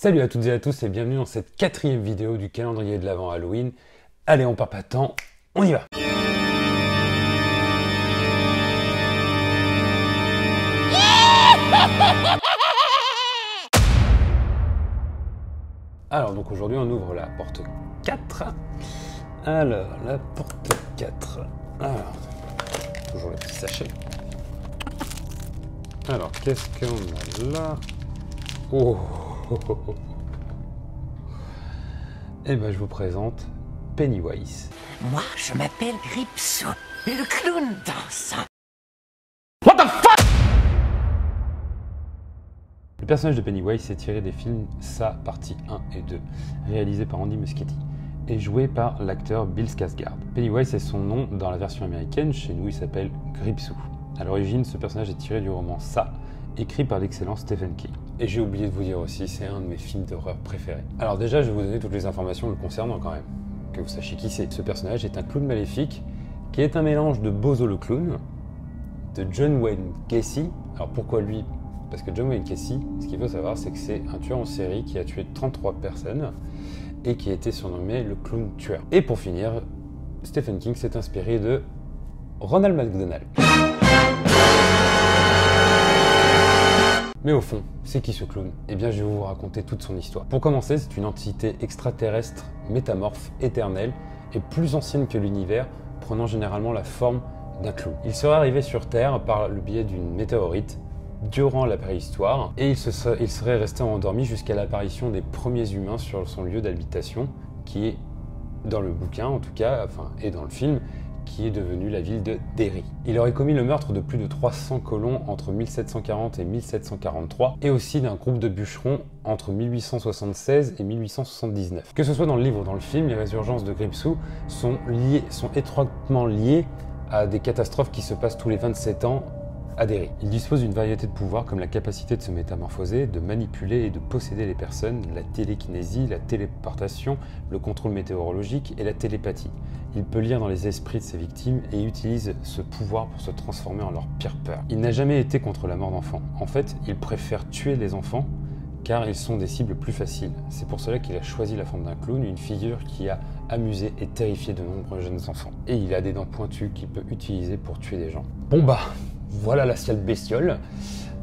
Salut à toutes et à tous et bienvenue dans cette 4e vidéo du calendrier de l'Avent Halloween. Allez, on perd pas de temps, on y va. Alors donc aujourd'hui on ouvre la porte 4. Alors, la porte 4. Alors, toujours le petit sachet. Alors, qu'est-ce qu'on a là? Oh. Eh ben, je vous présente Pennywise. Moi, je m'appelle Gripsou, le clown dansant. What the fuck? Le personnage de Pennywise est tiré des films Ça, partie 1 et 2, réalisés par Andy Muschietti et joué par l'acteur Bill Skarsgård. Pennywise est son nom dans la version américaine, chez nous il s'appelle Gripsou. À l'origine, ce personnage est tiré du roman Ça, écrit par l'excellent Stephen King. Et j'ai oublié de vous dire aussi, c'est un de mes films d'horreur préférés. Alors déjà, je vais vous donner toutes les informations le concernant quand même, que vous sachiez qui c'est. Ce personnage est un clown maléfique, qui est un mélange de Bozo le clown, de John Wayne Gacy. Alors pourquoi lui? Parce que John Wayne Gacy, ce qu'il faut savoir, c'est que c'est un tueur en série qui a tué 33 personnes et qui a été surnommé le clown tueur. Et pour finir, Stephen King s'est inspiré de Ronald McDonald. Mais au fond, c'est qui ce clown? Eh bien, je vais vous raconter toute son histoire. Pour commencer, c'est une entité extraterrestre, métamorphe, éternelle et plus ancienne que l'univers, prenant généralement la forme d'un clown. Il serait arrivé sur Terre par le biais d'une météorite durant la préhistoire et il serait resté endormi jusqu'à l'apparition des premiers humains sur son lieu d'habitation, qui est, dans le bouquin en tout cas, et dans le film, qui est devenue la ville de Derry. Il aurait commis le meurtre de plus de 300 colons entre 1740 et 1743 et aussi d'un groupe de bûcherons entre 1876 et 1879. Que ce soit dans le livre ou dans le film, les résurgences de Gripsou sont étroitement liées à des catastrophes qui se passent tous les 27 ans à Derry. Il dispose d'une variété de pouvoirs comme la capacité de se métamorphoser, de manipuler et de posséder les personnes, la télékinésie, la téléportation, le contrôle météorologique et la télépathie. Il peut lire dans les esprits de ses victimes et utilise ce pouvoir pour se transformer en leur pire peur. Il n'a jamais été contre la mort d'enfants. En fait, il préfère tuer les enfants car ils sont des cibles plus faciles. C'est pour cela qu'il a choisi la forme d'un clown, une figure qui a amusé et terrifié de nombreux jeunes enfants. Et il a des dents pointues qu'il peut utiliser pour tuer des gens. Bon bah, voilà la sale bestiole.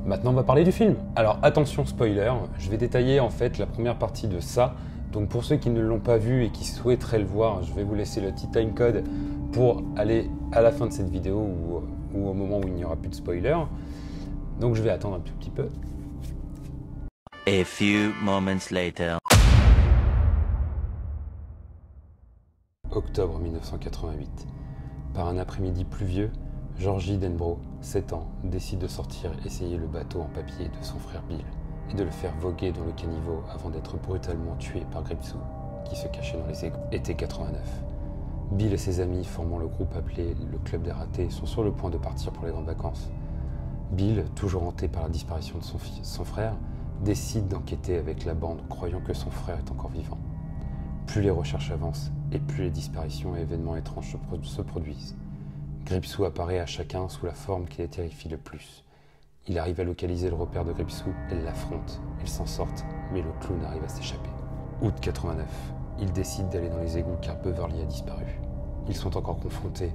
Maintenant on va parler du film. Alors attention spoiler, je vais détailler en fait la première partie de Ça. Donc pour ceux qui ne l'ont pas vu et qui souhaiteraient le voir, je vais vous laisser le petit timecode pour aller à la fin de cette vidéo ou au moment où il n'y aura plus de spoiler. Donc je vais attendre un tout petit peu. A few moments later. Octobre 1988. Par un après-midi pluvieux, Georgie Denbrough, 7 ans, décide de sortir essayer le bateau en papier de son frère Bill et de le faire voguer dans le caniveau avant d'être brutalement tué par Gripsou, qui se cachait dans les égouts. Été 89. Bill et ses amis, formant le groupe appelé le Club des Ratés, sont sur le point de partir pour les grandes vacances. Bill, toujours hanté par la disparition de son frère, décide d'enquêter avec la bande, croyant que son frère est encore vivant. Plus les recherches avancent, et plus les disparitions et événements étranges se produisent. Gripsou apparaît à chacun sous la forme qui les terrifie le plus. Il arrive à localiser le repère de Gripsou et l'affronte. Ils s'en sortent, mais le clown arrive à s'échapper. Août 89. Ils décident d'aller dans les égouts car Beverly a disparu. Ils sont encore confrontés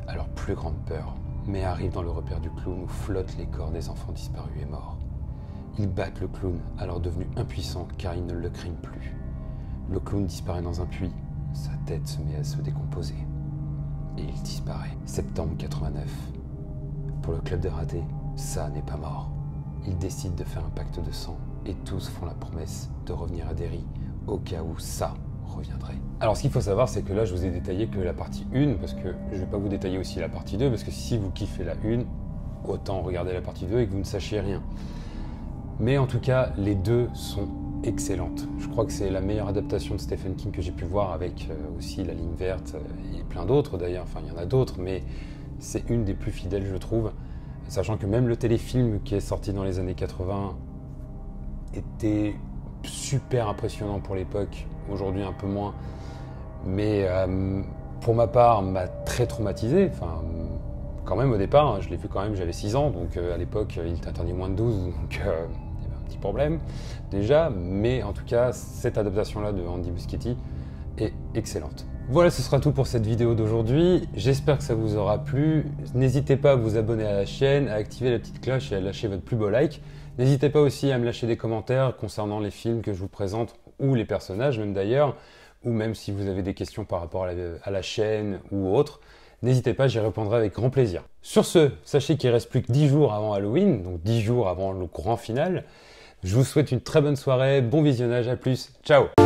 à leur plus grande peur, mais arrivent dans le repère du clown où flottent les corps des enfants disparus et morts. Ils battent le clown, alors devenu impuissant car ils ne le craignent plus. Le clown disparaît dans un puits, sa tête se met à se décomposer. Et il disparaît. Septembre 89. Pour le Club des Ratés, Ça n'est pas mort. Ils décident de faire un pacte de sang et tous font la promesse de revenir à Derry au cas où Ça reviendrait. Alors ce qu'il faut savoir, c'est que là je vous ai détaillé que la partie 1, parce que je vais pas vous détailler aussi la partie 2, parce que si vous kiffez la 1, autant regarder la partie 2 et que vous ne sachiez rien. Mais en tout cas, les deux sont excellentes. Je crois que c'est la meilleure adaptation de Stephen King que j'ai pu voir, avec aussi La Ligne Verte et plein d'autres d'ailleurs, enfin il y en a d'autres, mais c'est une des plus fidèles je trouve, sachant que même le téléfilm qui est sorti dans les années 80 était super impressionnant pour l'époque, aujourd'hui un peu moins, mais pour ma part m'a très traumatisé, enfin quand même au départ, je l'ai vu quand même, j'avais 6 ans, donc à l'époque il était interdit moins de 12, donc petit problème déjà, mais en tout cas, cette adaptation-là de Andy Muschietti est excellente. Voilà, ce sera tout pour cette vidéo d'aujourd'hui. J'espère que ça vous aura plu. N'hésitez pas à vous abonner à la chaîne, à activer la petite cloche et à lâcher votre plus beau like. N'hésitez pas aussi à me lâcher des commentaires concernant les films que je vous présente ou les personnages même d'ailleurs, ou même si vous avez des questions par rapport à la chaîne ou autre. N'hésitez pas, j'y répondrai avec grand plaisir. Sur ce, sachez qu'il ne reste plus que 10 jours avant Halloween, donc 10 jours avant le grand final. Je vous souhaite une très bonne soirée, bon visionnage, à plus, ciao!